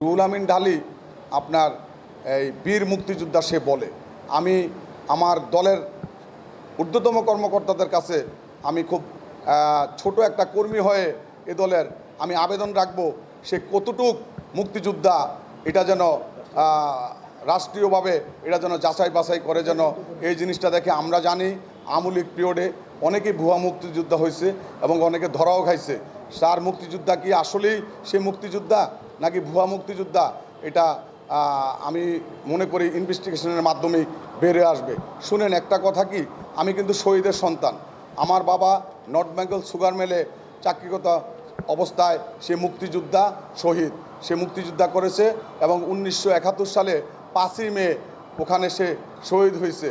রুহুল আমিন ঢালি আপনার এই বীর মুক্তিযোদ্ধা সে বলে। আমি আমার দলের ঊর্ধ্বতম কর্মকর্তাদের কাছে আমি খুব ছোট একটা কর্মী হয়ে এ দলের আমি আবেদন রাখব, সে কতটুক মুক্তিযোদ্ধা এটা যেন রাষ্ট্রীয়ভাবে এটা যেন যাচাই বাছাই করে, যেন এই জিনিসটা দেখে। আমরা জানি আওয়ামী লীগ পিরিয়ডে অনেকেই ভুয়া মুক্তিযোদ্ধা হয়েছে এবং অনেকে ধরাও খাইছে। তার মুক্তিযোদ্ধা কি আসলেই সে মুক্তিযোদ্ধা নাকি ভুয়া মুক্তিযোদ্ধা, এটা আমি মনে করি ইনভেস্টিগেশনের মাধ্যমেই বেরিয়ে আসবে। শুনেন একটা কথা, কি আমি কিন্তু শহীদের সন্তান। আমার বাবা নর্থ বেঙ্গল সুগার মিলে চাকরিগত অবস্থায় সে মুক্তিযোদ্ধা শহীদ, সে মুক্তিযোদ্ধা করেছে এবং 1971 সালে 5ই মে ওখানে সে শহীদ হয়েছে।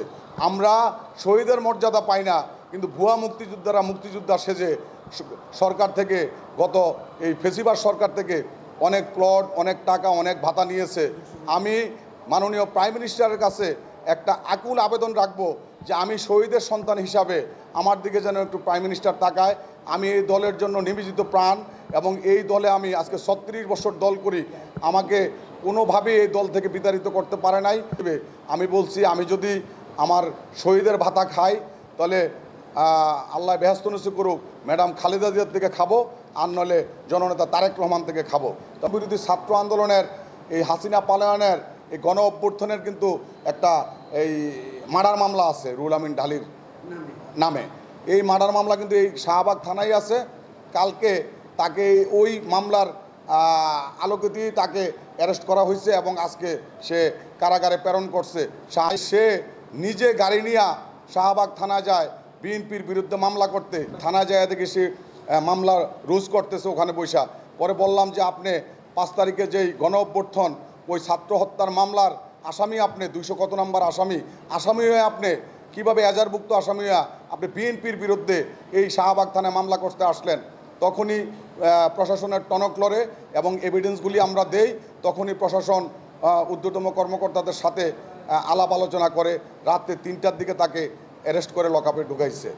আমরা শহীদের মর্যাদা পাই না, কিন্তু ভুয়া মুক্তিযোদ্ধারা মুক্তিযোদ্ধা সেজে সরকার থেকে, গত এই ফেসিবাদ সরকার থেকে অনেক প্লট, অনেক টাকা, অনেক ভাতা নিয়েছে। আমি মাননীয় প্রাইম মিনিস্টারের কাছে একটা আকুল আবেদন রাখবো যে আমি শহীদের সন্তান হিসাবে আমার দিকে যেন একটু প্রাইম মিনিস্টার তাকায়। আমি এই দলের জন্য নিবেদিত প্রাণ এবং এই দলে আমি আজকে 36 বছর দল করি, আমাকে কোনোভাবেই এই দল থেকে বিতাড়িত করতে পারে নাই। আমি বলছি, আমি যদি আমার শহীদের ভাতা খাই তাহলে আল্লাহ বেহেশত নসিব করুক, ম্যাডাম খালেদা জিয়ার থেকে খাবো, আর নলে জননেতা তারেক রহমান থেকে খাবো। বিরোধী ছাত্র আন্দোলনের এই হাসিনা পালায়নের এই গণ অভ্যুত্থানের কিন্তু একটা এই মার্ডার মামলা আছে রুহুল আমিন ঢালির নামে। এই মার্ডার মামলা কিন্তু এই শাহবাগ থানায় আছে। কালকে তাকে ওই মামলার আলোকেতেই তাকে অ্যারেস্ট করা হয়েছে এবং আজকে সে কারাগারে প্রেরণ করছে। সে নিজে গাড়ি নিয়ে শাহবাগ থানা যায় বিএনপির বিরুদ্ধে মামলা করতে। থানা যায় দেখে সে মামলা রুজ করতেছে ওখানে বৈশা। পরে বললাম যে আপনি 5 তারিখে যেই গণ অভ্যুত্থান ওই ছাত্র হত্যার মামলার আসামি, আপনি 200 কত নম্বর আসামি হয়ে আপনি কীভাবে এজাহারভুক্ত আসামি হয়ে আপনি বিএনপির বিরুদ্ধে এই শাহবাগ থানায় মামলা করতে আসলেন? তখনই প্রশাসনের টনক লড়ে এবং এভিডেন্সগুলি আমরা দেই। তখনই প্রশাসন ঊর্ধ্বতম কর্মকর্তাদের সাথে আলাপ আলোচনা করে রাত্রে 3টার দিকে তাকে অ্যারেস্ট করে লকআপে ঢুকাইছে।